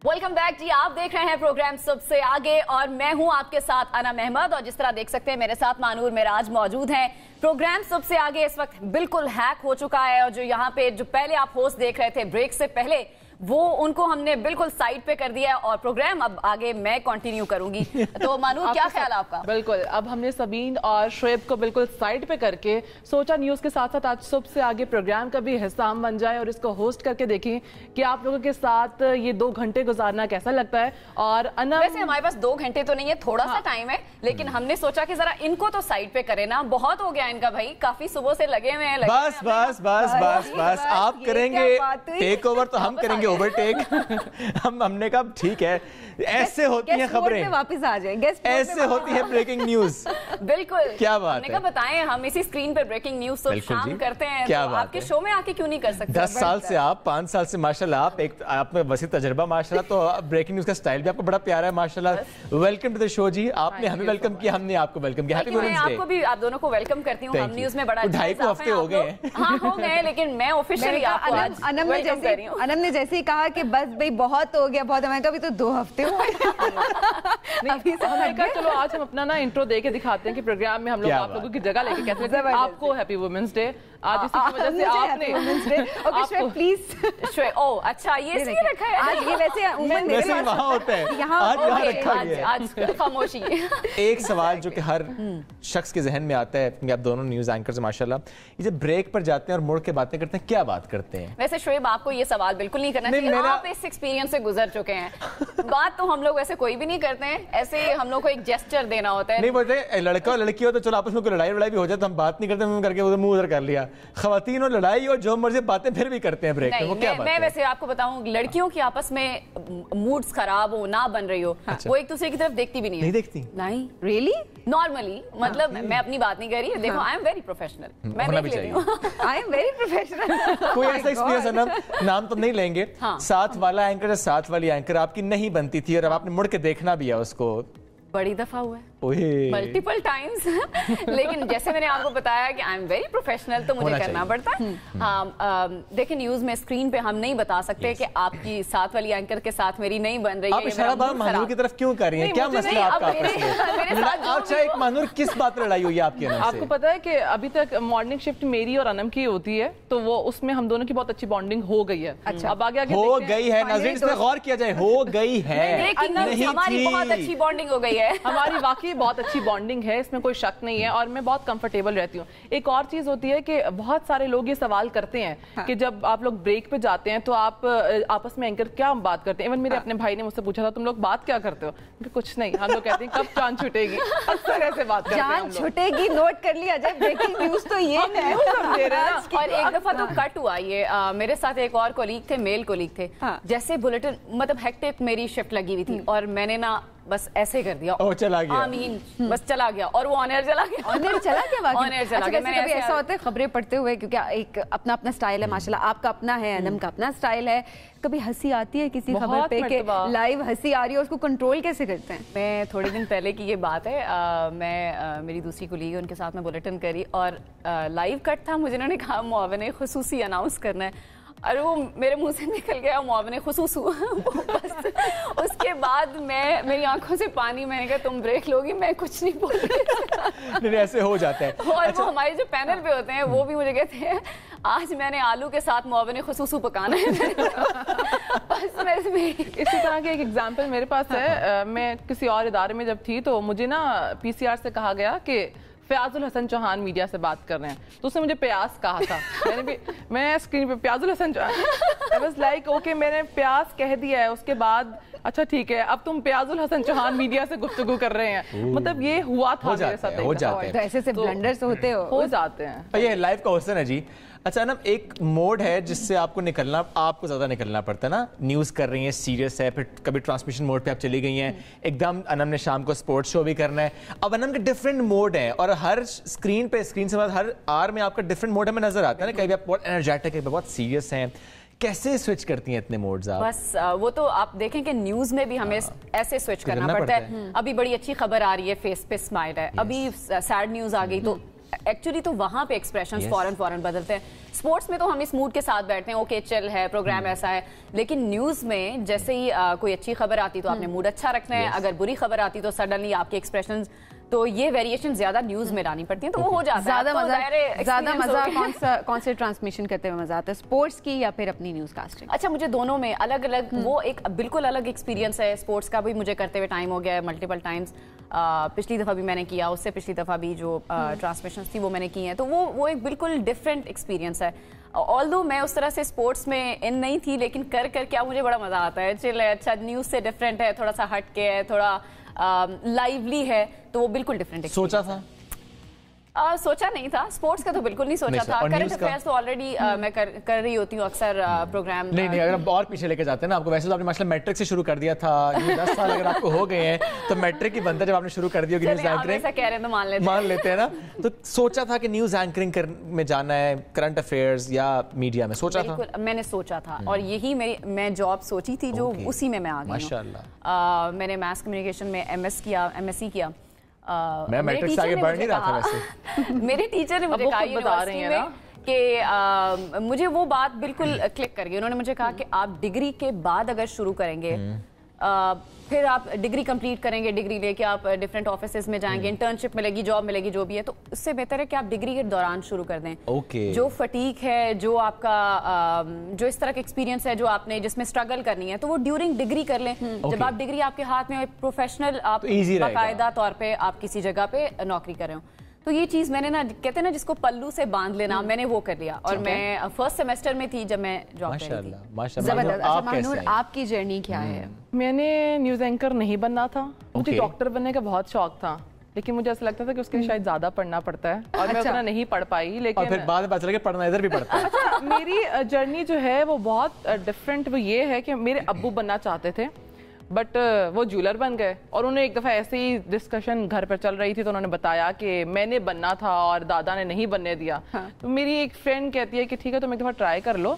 Welcome back जी। आप देख रहे हैं प्रोग्राम सबसे आगे और मैं हूं आपके साथ अनम अहमद। और जिस तरह देख सकते हैं मेरे साथ मानूर मेराज मौजूद हैं। प्रोग्राम सबसे आगे इस वक्त बिल्कुल हैक हो चुका है और जो यहाँ पे जो पहले आप होस्ट देख रहे थे ब्रेक से पहले, वो उनको हमने बिल्कुल साइड पे कर दिया है और प्रोग्राम अब आगे मैं कंटिन्यू करूंगी। तो मानूर क्या ख्याल है आपका? बिल्कुल, अब हमने सबीन और शोएब को बिल्कुल साइड पे करके सोचा न्यूज के साथ साथ आज सबसे आगे प्रोग्राम का भी हिस्सा हम बन जाए और इसको होस्ट करके देखें कि आप लोगों के साथ ये 2 घंटे गुजारना कैसा लगता है। और अनम, वैसे हमारे पास 2 घंटे तो नहीं है, थोड़ा सा टाइम है, लेकिन हमने सोचा कि जरा इनको तो साइड पे करें ना। बहुत हो गया इनका भाई, काफी सुबह से लगे हुए हैं। बस बस बस बस बस आप करेंगे टेक ओवर तो हम करेंगे ओवरटेक। हमने कहा ठीक है, ऐसे होती हैं खबरें, वापस आ जाए, ऐसे होती है ब्रेकिंग न्यूज। बिल्कुल, क्या बात हमने कहा बताएं, हम इसी स्क्रीन पर ब्रेकिंग न्यूज तो शाम करते हैं, क्या तो आपके शो में आके क्यों नहीं कर सकते? 10 साल से आप, 5 साल से माशाल्लाह आप में वसी तजर्बा माशाल्लाह, तो ब्रेकिंग न्यूज का स्टाइल भी आपको बड़ा प्यारा है माशाल्लाह। वेलकम टू द शो जी। आपने हमें वेलकम किया, हमने आपको वेलकम किया। Happy women's day. आपको भी, आप दोनों को वेलकम करती हूँ। हम न्यूज में बड़ा 2.5 हफ्ते हो गए हैं। हाँ हो गए, लेकिन मैं ऑफिशियली आपको आज वेलकम कर रही हूँ। अनम ने जैसे ही कहा कि बस भाई बहुत हो गया, बहुत, हमें कभी तो 2 हफ्ते हुए। चलो आज हम अपना ना इंट्रो दे के दिखाते हैं कि प्रोग्राम में हम लोग आप लोगों की जगह लेके कैसे लगता है। आपको हैप्पी वुमेन्स डे आज, इसी की वजह से आपने ओके श्वेत प्लीज। श्वेत, ओह अच्छा, ये इसलिए रखा है आज, ये वैसे उमन मेरे पास वहां होता है, यहाँ आज यहाँ रखा गया है। आज खामोशी। एक सवाल जो कि हर शख्स के जहन में आता है, क्योंकि आप दोनों न्यूज एंकर्स माशाल्लाह, ये जब ब्रेक पर जाते हैं और मुड़ के बातें करते हैं, क्या बात करते हैं? वैसे शोएब, आपको ये सवाल बिल्कुल नहीं करना चाहिए, आप इस एक्सपीरियंस से गुजर चुके हैं। बात तो हम लोग वैसे कोई भी नहीं करते हैं, ऐसे हम लोग को एक जेस्चर देना होता है। नहीं बोलते लड़का और लड़की हो तो चलो आपस में कोई लड़ाई भी हो जाए तो हम बात नहीं करते, मुंह करके मुंह उधर कर लिया। खवातीन और लड़ाई और जो मर्जी बातें फिर भी करते हैं ब्रेक में, वो क्या बात है? मैं वैसे आपको बताऊं, लड़कियों की आपस में मूड्स खराब हो ना बन रही हो, वो एक दूसरे की तरफ देखती भी नहीं है। नहीं देखती? नहीं, रियली नॉर्मली, मतलब मैं अपनी बात नहीं कर रही। देखो, आई एम वेरी प्रोफेशनल, मैं देख लेती हूँ। I am very professional. कोई ऐसा एक्सपीरियंस है ना, नाम तो नहीं लेंगे, साथ वाला एंकर, साथ वाली एंकर आपकी नहीं बनती थी और अब आपने मुड़ के देखना भी है उसको? बड़ी दफा हुआ है, मल्टीपल टाइम्स। लेकिन जैसे मैंने आपको बताया कि आई एम वेरी प्रोफेशनल, तो मुझे करना पड़ता है। हाँ, देखिए न्यूज में स्क्रीन पे हम नहीं बता सकते कि आपकी साथ वाली एंकर के साथ मेरी नहीं बन रही है। आप इशारा मानूर की तरफ क्यों कर रही हैं? क्या मसला आपका आपस में? अच्छा, एक मानूर किस बात लड़ाई हुई है आपकी? आपको पता है कि अभी तक मॉर्निंग शिफ्ट मेरी और अनम की होती है, तो वो उसमें हम दोनों की बहुत अच्छी बॉन्डिंग हो गई है। अच्छा, अब आगे हो गई है, नाज़रीन इस पे गौर किया जाए, हो गई है, हमारी बहुत अच्छी बॉन्डिंग हो गई है। हमारी वाकई बहुत अच्छी बॉन्डिंग है, इसमें कोई शक नहीं है और मैं बहुत कंफर्टेबल रहती हूँ। एक और चीज होती है कि बहुत सारे लोग ये सवाल करते हैं कि जब आप लोग ब्रेक पे जाते हैं तो आप आपस में एंकर क्या बात करते हैं। इवन मेरे अपने भाई ने मुझसे पूछा था, तुम लोग बात क्या करते हो? कुछ नहीं, हम लोग कहते हैं कब जान छूटेगी। अक्सर ऐसे बात करते हैं। जान छूटेगी नोट कर लिया जाए, ब्रेकिंग न्यूज तो ये है। और एक दफा तो कट हुआ ये, मेरे साथ एक और कोलीग थे, मेल कोलीग थे। जैसे बुलेटिन, मतलब हेक्टिक मेरी शिफ्ट लगी हुई थी और मैंने ना बस ऐसे कर दिया, ओ चला गया, आमीन, बस चला गया और वो ऑन एयर चला गया। ऑन एयर चला गया, ऑन एयर चला गया। मैंने ऐसा होता है खबरें पढ़ते हुए, क्योंकि एक अपना अपना स्टाइल है माशाल्लाह, आपका अपना है, अनम का अपना स्टाइल है। कभी हंसी आती है किसी खबर पे कि लाइव हंसी आ रही है, उसको कंट्रोल कैसे करते हैं? मैं थोड़े दिन पहले की ये बात है, मैं मेरी दूसरी कोलीग है, उनके साथ में बुलेटिन करी और लाइव कट था। मुझे उन्होंने कहा मुआवने खुसूसी अनाउंस करना है और वो मेरे मुंह से निकल गया मुआवने खुसूस। उसके बाद मेरी आंखों से पानी, मैंने कहा तुम ब्रेक लोगी, मैं कुछ नहीं बोल रही। नहीं, ऐसे हो जाता है। और अच्छा, वो हमारे जो पैनल पे होते हैं वो भी मुझे कहते हैं आज मैंने आलू के साथ मुआवने खुसूसू पकाना है। बस मैं इसी तरह के एक एग्जाम्पल मेरे पास है। मैं किसी और इदारे में जब थी तो मुझे ना PCR से कहा गया कि फयाजुल हसन चौहान मीडिया से बात कर रहे हैं, तो उसने मुझे प्यास कहा था। मैं स्क्रीन पे प्याजुल Hasan Chauhan, I was like okay, मैंने प्यास कह दिया है। उसके बाद अच्छा ठीक है, अब तुम प्याजुल हसन चौहान मीडिया से गुफ्तगू कर रहे हैं। मतलब ये हुआ था मेरे साथ। हो जाते हैं, ऐसे से ब्लंडर्स होते हो जाते हैं। ये लाइफ का हुस्न है जी। अच्छा ना, एक मोड है जिससे आपको ज़्यादा निकलना पड़ता है ना। न्यूज़ कर रही हैं, सीरियस है, फिर कभी ट्रांसमिशन मोड पे आप चली गई हैं, एकदम अनम ने शाम को स्पोर्ट्स शो भी करना है। अब अनम के डिफरेंट मोड हैं और हर स्क्रीन से बाद हर आर में आपका डिफरेंट मोड हमें नजर आता है ना। कभी आप बहुत एनर्जेटिक है, बहुत सीरियस हैं, कैसे स्विच करती हैं इतने मोड्स आप? बस वो तो आप देखें कि न्यूज में भी हमें ऐसे स्विच करना पड़ता है। अभी बड़ी अच्छी खबर आ रही है, फेस पे स्माइल है। अभी सैड न्यूज आ गई तो एक्चुअली तो वहाँ पे एक्सप्रेशंस फौरन बदलते हैं. स्पोर्ट्स में तो हम इस मूड के साथ बैठते हैं, ओके चिल है, प्रोग्राम ऐसा है. लेकिन न्यूज़ में जैसे ही कोई अच्छी खबर आती तो आपने मूड अच्छा रखना है, अगर बुरी खबर आती तो सडनली आपके एक्सप्रेशंस, तो ये वेरिएशन ज्यादा न्यूज में लानी पड़ती है, तो वो हो जाता है. ज्यादा मजा कौन से ट्रांसमिशन करते हुए मजा आता है, स्पोर्ट्स की या फिर अपनी न्यूज कास्टिंग? अच्छा, मुझे दोनों में अलग अलग वो एक बिल्कुल अलग एक्सपीरियंस है. स्पोर्ट्स का भी मुझे करते हुए टाइम हो गया है मल्टीपल टाइम्स. पिछली दफ़ा भी मैंने किया, उससे पिछली दफ़ा भी जो ट्रांसमिशंस थी वो मैंने की हैं, तो वो एक बिल्कुल डिफरेंट एक्सपीरियंस है. ऑल्दो मैं उस तरह से स्पोर्ट्स में इन नहीं थी, लेकिन कर क्या मुझे बड़ा मज़ा आता है. चिल है, अच्छा न्यूज़ से डिफरेंट है, थोड़ा सा हट के है, थोड़ा लाइवली है, तो वो बिल्कुल डिफरेंट. सोचा था? सोचा नहीं था. स्पोर्ट्स का तो बिल्कुल नहीं सोचा था. करंट अफेयर्स तो ऑलरेडी मैं कर रही होती हूँ अक्सर प्रोग्राम. नहीं, अगर हम और पीछे लेके जाते हैं ना आपको, वैसे तो आपने माशाल्लाह मैट्रिक से शुरू कर दिया था, 10 साल अगर आपको हो गए हैं तो मैट्रिक की बनता जब आपने शुरू कर दिया न्यूज़ एंकरिंग, ऐसा कह रहे हैं तो मान लेते हैं ना. तो सोचा था कि न्यूज़ एंकरिंग में जाना है, करंट अफेयर्स या मीडिया में सोचा था? बिल्कुल मैंने सोचा था, और यही मैं जॉब सोची थी जो उसी में मैं आ गई. माशाल्लाह. मैंने मास कम्युनिकेशन में MSc किया. मैं मैट्रिक से आगे बढ़ नहीं रहा था वैसे. मेरे टीचर ने मुझे कहा यूनिवर्सिटी में कि मुझे वो बात बिल्कुल क्लिक कर गई. उन्होंने मुझे कहा कि आप डिग्री के बाद अगर शुरू करेंगे, फिर आप डिग्री कंप्लीट करेंगे, डिग्री लेके आप डिफरेंट ऑफिसेज में जाएंगे, इंटर्नशिप मिलेगी, जॉब मिलेगी, जो भी है, तो उससे बेहतर है कि आप डिग्री के दौरान शुरू कर दें. जो फटीक है, जो आपका जो इस तरह का एक्सपीरियंस है जो आपने जिसमें स्ट्रगल करनी है, तो वो ड्यूरिंग डिग्री कर लें. जब आप डिग्री आपके हाथ में, प्रोफेशनल आप बाकायदा तौर पे आप किसी जगह पे नौकरी कर रहे हो, तो ये चीज मैंने ना, कहते हैं ना जिसको पल्लू से बांध लेना, मैंने वो कर लिया. और मैं फर्स्ट सेमेस्टर में थी जब मैं जॉब कर रही थी. माशाल्लाह. आपकी जर्नी क्या है? मैंने न्यूज़ एंकर नहीं बनना था, मुझे डॉक्टर बनने का बहुत शौक था, लेकिन मुझे ऐसा लगता था कि उसके लिए शायद ज्यादा पढ़ना पड़ता है, और मैं उतना नहीं पढ़ पाई. लेकिन और फिर बाद में पता चला कि पढ़ना इधर भी पड़ता है. अच्छा, मेरी जर्नी जो है वो बहुत डिफरेंट. वो ये है कि मेरे अब्बू बनना चाहते थे, बट वो ज्वेलर बन गए. और उन्हें एक दफ़ा ऐसे ही डिस्कशन घर पर चल रही थी, तो उन्होंने बताया कि मैंने बनना था और दादा ने नहीं बनने दिया. तो मेरी एक फ्रेंड कहती है कि ठीक है तुम एक दफ़ा ट्राई कर लो.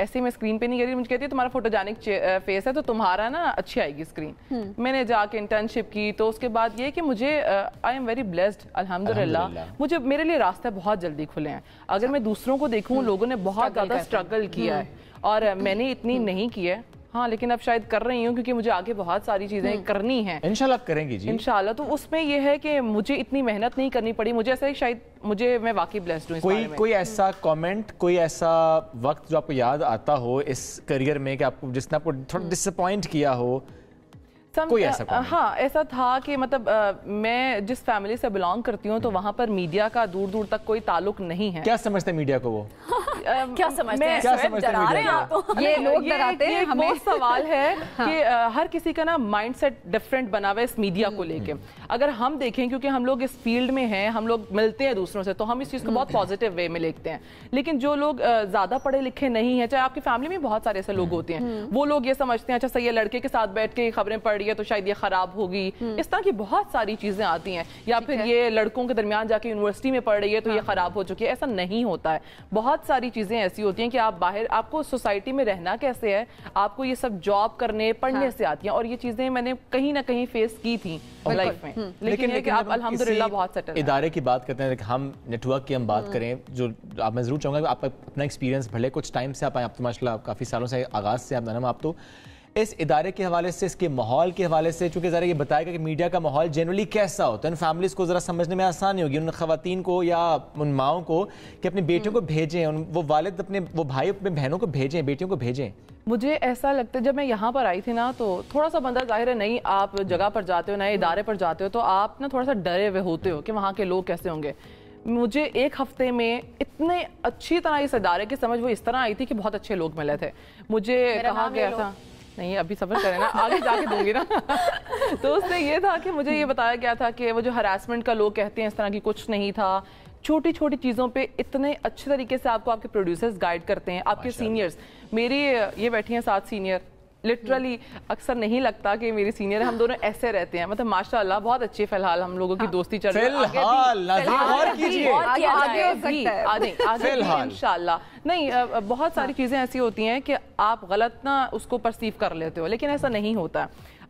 ऐसे मैं स्क्रीन पे नहीं कह रही, मुझे कहती है तुम्हारा फोटोजेनिक फेस है तो तुम्हारा ना अच्छी आएगी स्क्रीन. मैंने जाके इंटर्नशिप की, तो उसके बाद ये कि मुझे आई एम वेरी ब्लेस्ड, अल्हम्दुलिल्लाह. मुझे मेरे लिए रास्ते बहुत जल्दी खुले हैं. अगर मैं दूसरों को देखूँ, लोगों ने बहुत ज़्यादा स्ट्रगल किया है और मैंने इतनी नहीं की है. हाँ, लेकिन अब शायद कर रही हूँ क्योंकि मुझे आगे बहुत सारी चीजें करनी हैं. इंशाल्लाह आप करेंगी जी. इंशाल्लाह. तो उसमें ये है कि मुझे इतनी मेहनत नहीं करनी पड़ी. मुझे ऐसा है शायद मैं वाकई ब्लेस्ड हूँ. कोई ऐसा कमेंट, कोई ऐसा वक्त जो आपको याद आता हो इस करियर में कि आपको जिसने आपको थोड़ा डिसअपॉइंट किया हो? कोई ऐसा हाँ, ऐसा था कि मतलब मैं जिस फैमिली से बिलोंग करती हूँ तो वहाँ पर मीडिया का दूर दूर तक कोई ताल्लुक नहीं है. क्या समझते हैं मीडिया को वो? क्या समझते हैं? डरा रहे हैं आप? ये लोग डराते हैं हमें. बहुत सवाल है कि हर किसी का ना माइंडसेट डिफरेंट बना हुआ है इस मीडिया को लेके. अगर हम देखें, क्योंकि हम लोग इस फील्ड में हैं, हम लोग मिलते हैं दूसरों से, तो हम इस चीज़ को बहुत पॉजिटिव वे में लेते हैं. लेकिन जो लोग ज़्यादा पढ़े लिखे नहीं है, चाहे आपकी फैमिली में बहुत सारे ऐसे लोग होते हैं, वो लोग ये समझते हैं अच्छा सही है लड़के के साथ बैठ के खबरें पढ़ रही है तो शायद ये खराब होगी. इस तरह की बहुत सारी चीजें आती हैं. या फिर ये लड़कों के दरमियान जाके यूनिवर्सिटी में पढ़ रही है तो ये खराब हो चुकी है. ऐसा नहीं होता है. बहुत सारी चीजें ऐसी होती हैं कि आप बाहर, आपको सोसाइटी में रहना कैसे है, आपको ये सब जॉब करने पढ़ने से आती हैं. और ये चीजें मैंने कहीं ना कहीं फेस की थी लाइफ में. लेकिन आप अल्हम्दुलिल्लाह बहुत सेटल. इदारे की बात करते हैं, हम नेटवर्क की हम बात करें, जो आप मैं जरूर चाहूंगा आप अपना एक्सपीरियंस भले कुछ टाइम से आप आए, आप तो माशाल्लाह काफी सालों से आगाज से आप तो इस इदारे के हवाले से, इसके माहौल के हवाले से, चूंकि ज़रा ये बताएगा कि मीडिया का माहौल जनरली कैसा होता है, उन फैमिलीज़ को ज़रा समझने में आसानी होगी, उन ख़वातीन को या उन माओं को कि अपनी बेटियों को भेजें, वो वालिद अपने वो भाई अपने बहनों को भेजें, बेटियों को भेजें. मुझे ऐसा लगता है जब मैं यहाँ पर आई थी ना, तो थोड़ा सा बंदा जाहिर है नहीं, आप जगह पर जाते हो, नए इदारे पर जाते हो, तो आप ना थोड़ा सा डरे हुए होते हो कि वहाँ के लोग कैसे होंगे. मुझे एक हफ्ते में इतने अच्छी तरह इस इदारे की समझ वो इस तरह आई थी कि बहुत अच्छे लोग मिले थे. मुझे कहा गया था, नहीं अभी सफर करें ना, आगे जाके दूंगी ना. तो उससे ये था कि मुझे ये बताया गया था कि वो जो हरासमेंट का लोग कहते हैं इस तरह की कुछ नहीं था. छोटी छोटी चीज़ों पे इतने अच्छे तरीके से आपको आपके प्रोड्यूसर्स गाइड करते हैं, आपके सीनियर्स. मेरी ये बैठी हैं 7 सीनियर, लिटरली अक्सर नहीं लगता कि मेरी सीनियर है. हम दोनों ऐसे रहते हैं, मतलब माशाल्लाह बहुत अच्छी फिलहाल हम लोगों की दोस्ती चल रही है. इंशाल्लाह. नहीं, बहुत सारी चीजें ऐसी होती हैं कि आप गलत ना उसको परसीव कर लेते हो, लेकिन ऐसा नहीं होता.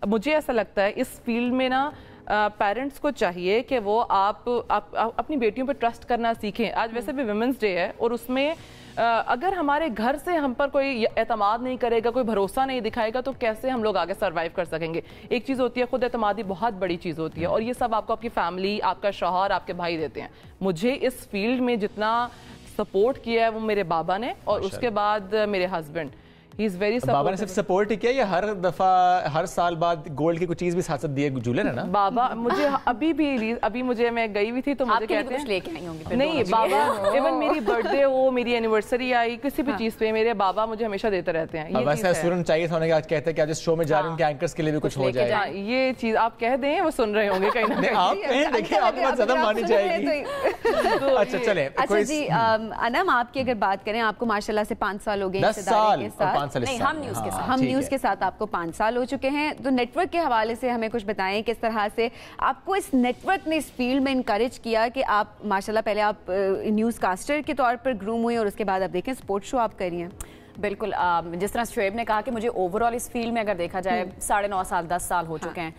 मुझे ऐसा लगता है इस फील्ड में ना پیرنٹس کو چاہیے کہ وہ آپ اپنی بیٹیوں پہ ٹرسٹ کرنا سیکھیں. آج ویسے بھی ویمنس ڈے ہے اور اس میں اگر ہمارے گھر سے ہم پر کوئی اعتماد نہیں کرے گا, کوئی بھروسہ نہیں دکھائے گا, تو کیسے ہم لوگ آگے سروائیو کر سکیں گے؟ ایک چیز ہوتی ہے خود اعتمادی, بہت بڑی چیز ہوتی ہے, اور یہ سب آپ کو آپ کی فیملی, آپ کا شوہر, آپ کے بھائی دیتے ہیں. مجھے اس فیلڈ میں جتنا سپورٹ کیا ہے وہ میرے بابا نے, اور اس کے بعد میرے ہسبینڈ. بابا نے صرف سپورٹ ہی کیا یا ہر دفعہ ہر سال بعد گولڈ کی کوئی چیز بھی ساتھ ساتھ دیے؟ جولر ہے نا بابا مجھے ابھی مجھے میں گئی ہوئی تھی تو مجھے کہتے ہیں لے کے آئی ہوں گی. نہیں بابا, ایون میری برتھ ڈے ہو, میری اینیورسری آئی, کسی بھی چیز پہ میرے بابا مجھے ہمیشہ دیتے رہتے ہیں. یہ ویسے سورن چاہیے ہونے کے, آج کہتے ہیں کہ آج اس شو میں جا رہے ہیں کہ اینکرز کے لیے بھی کچھ ہو جائے. یہ چیز آپ کہہ دیں, وہ سن رہے ہوں گے کہیں نہ کہیں. آپ کہیں دیکھیں آپ کی بات زیادہ مانی جائے گی. اچھا چلیں. اچھا جی انم, آپ کی اگر بات کریں, آپ کو ماشاءاللہ سے 5 سال ہو گئے 10 سال اور 5 سال ہم نیوز کے ساتھ آپ کو 5 سال ہو چکے ہیں. تو نیٹ ورک کے حوالے سے ہمیں کچھ بتائیں, کس طرح سے آپ کو اس نیٹ ورک نے اس فیلڈ میں انکریج کیا کہ آپ ماشاءاللہ پہلے آپ نیوز کاسٹر کے طور پر گروم ہوئے اور اس کے بعد آپ دیکھیں سپورٹ شو آپ کر رہی ہیں. بالکل, جس طرح شعیب نے کہا کہ مجھے اوور آل اس فیلڈ میں اگر دیکھا جائے 9.5 سال 10 سال ہو چکے ہیں.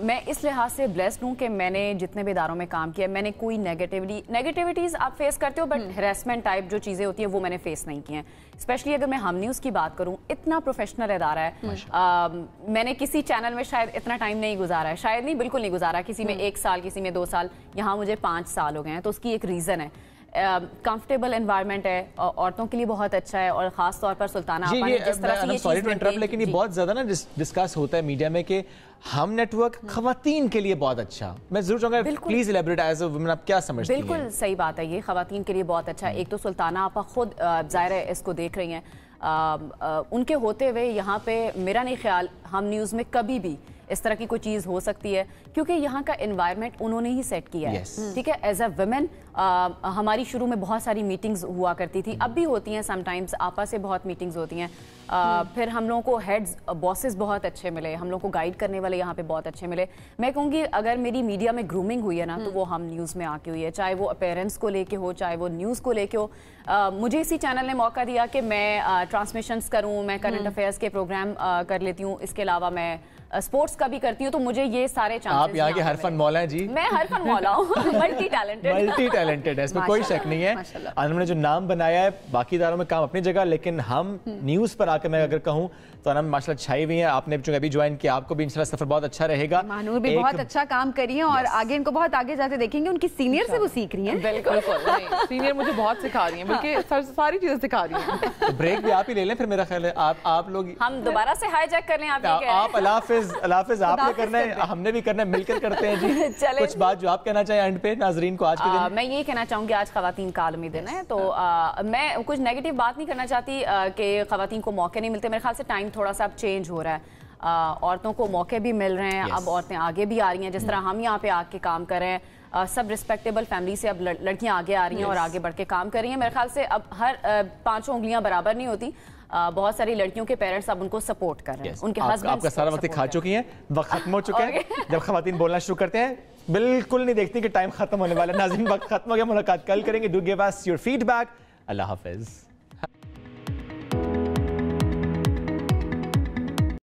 میں اس لحاظ سے بلیسڈ ہوں کہ میں نے جتنے بھی اداروں میں کام کیا, میں نے کوئی نیگیٹیوٹیز آپ فیس کرتے ہو, بٹ ہراسمنٹ ٹائپ جو چیزیں ہوتی ہیں وہ میں نے فیس نہیں کی ہیں. اسپیشلی اگر میں ہم نیوز کی بات کروں, اتنا پروفیشنل ادارہ ہے. میں نے کسی چینل میں شاید اتنا ٹائم نہیں گزارا ہے, شاید نہیں بالکل نہیں گزارا, کسی میں 1 سال, کسی میں 2 سال, یہاں مجھے 5 سال ہو گئے ہیں. تو اس کی ایک ریزن ہے, کمفرٹیبل انوائرمنٹ ہے, عورتوں کے لیے بہت اچھا ہے, اور خاص طور پر سلطانہ آپا نے جس طرح سے یہ چیز, لیکن یہ بہت زیادہ نا ڈسکس ہوتا ہے میڈیا میں کہ ہم نیٹ ورک خواتین کے لیے بہت اچھا. میں ضرور چاہوں گا please elaborate as a woman, آپ کیا سمجھتی ہیں؟ بالکل صحیح بات ہے, یہ خواتین کے لیے بہت اچھا ہے. ایک تو سلطانہ آپا خود ظاہر ہے اس کو دیکھ رہی ہیں, ان کے ہوتے ہوئے یہاں پہ میرا نہیں خیال ہم نیوز میں کبھی بھی اس طرح کی کوئی چیز ہو سکتی ہے, کیونکہ یہاں کا انوائرمنٹ انہوں نے ہی سیٹ کیا ہے. ٹھیک ہے, ایز اے ویمن ہماری شروع میں بہت ساری میٹنگز ہوا کرتی تھی, اب بھی ہوتی ہیں سم ٹائمز, آپا سے بہت میٹنگز ہوتی ہیں. پھر ہم لوگوں کو ہیڈز باسز بہت اچھے ملے, ہم لوگوں کو گائیڈ کرنے والے یہاں پہ بہت اچھے ملے. میں کہوں گی اگر میری میڈیا میں گرومنگ ہوئی ہے نا, تو وہ ہم نیوز میں آ کے ہوئی ہے, چاہے وہ اپیرنس کو لے کے ہو, چاہے وہ نیوز کو لے کے ہو. مجھے اسی چینل نے موقع دیا کہ میں ٹرانسمیشنز کروں, میں کرنٹ افیئرس کے پروگرام کر لیتی ہوں, اس کے علاوہ میں اسپورٹس کا بھی کرتی ہوں. تو مجھے یہ سارے چانسز, آپ یہاں کے ہر فن مولا ہیں جی. میں ہر فن مولا ہوں, ملٹی ٹیلنٹڈ ہے, اس میں کوئی شک نہیں ہے. انم نے جو نام بنایا ہے, باقی اداروں میں کام اپنی جگہ, لیکن ہم نیوز پر آ کے میں اگر کہوں تو انم ماشاءاللہ چھائی ہوئی ہیں. آپ نے جو ابھی جوائن کیا, آپ کو بھی انشاءاللہ سفر بہت اچھا رہے گا. مانور بھی بہت اچھا کام کری ہیں, اور آگے ان کو بہت آگے جاتے دیکھیں گے. ان کی سینئر سے وہ سیکھ رہی ہیں. بالکل, سینئر مجھے بہت سکھا رہی ہیں, بلکہ ساری چیزیں سکھا رہی ہیں. تو بریک بھی آپ ہی لے لیں پھر, میرا خیال ہے آپ لوگ, ہم دوبارہ سے ہائی جیک کر لیں. آپ اللہ حافظ آپ نے کرنا ہے, ہم نے بھی کرنا ہے, مل کر کرتے ہیں جی. کچھ بات جو آپ کہنا چاہیں اینڈ پہ ناظرین کو آج کے دن؟ میں یہ کہنا چاہوں گی آج خواتین کا عالمی دن ہے, تو میں کچھ نیگیٹو بات نہیں کرنا چاہتی کہ خواتین کو موقع نہیں ملتے. میرے خیال سے ٹائم تھوڑا سا اب چینج ہو رہا ہے, عورتوں کو موقع بھی مل رہے ہیں, اب عورتیں آگے بھی آ رہی ہیں. جس طرح ہم یہاں پہ آ کے کام کر رہے ہیں, سب ریسپیکٹیبل فیملی سے اب لڑکیاں آگے آ رہی ہیں اور آگے بڑھ کے کام کر رہی ہیں. میرے خیال سے اب ہر 5 انگلیاں برابر نہیں ہوتی. بہت ساری لڑکیوں کے پیرنٹس اب ان کو سپورٹ کر رہے ہیں, ان کے ہسبینڈ آپ کا سارا وقت کھا چکی ہیں, وقت ختم ہو چکا ہے. جب خواتین بولنا شروع کرتے ہیں بالکل نہیں دیکھتی کہ ٹائم ختم ہونے والا ہے. ناظرین وقت ختم ہو گیا, ملاقات کل کریں گے. Do give us your feedback. اللہ حافظ.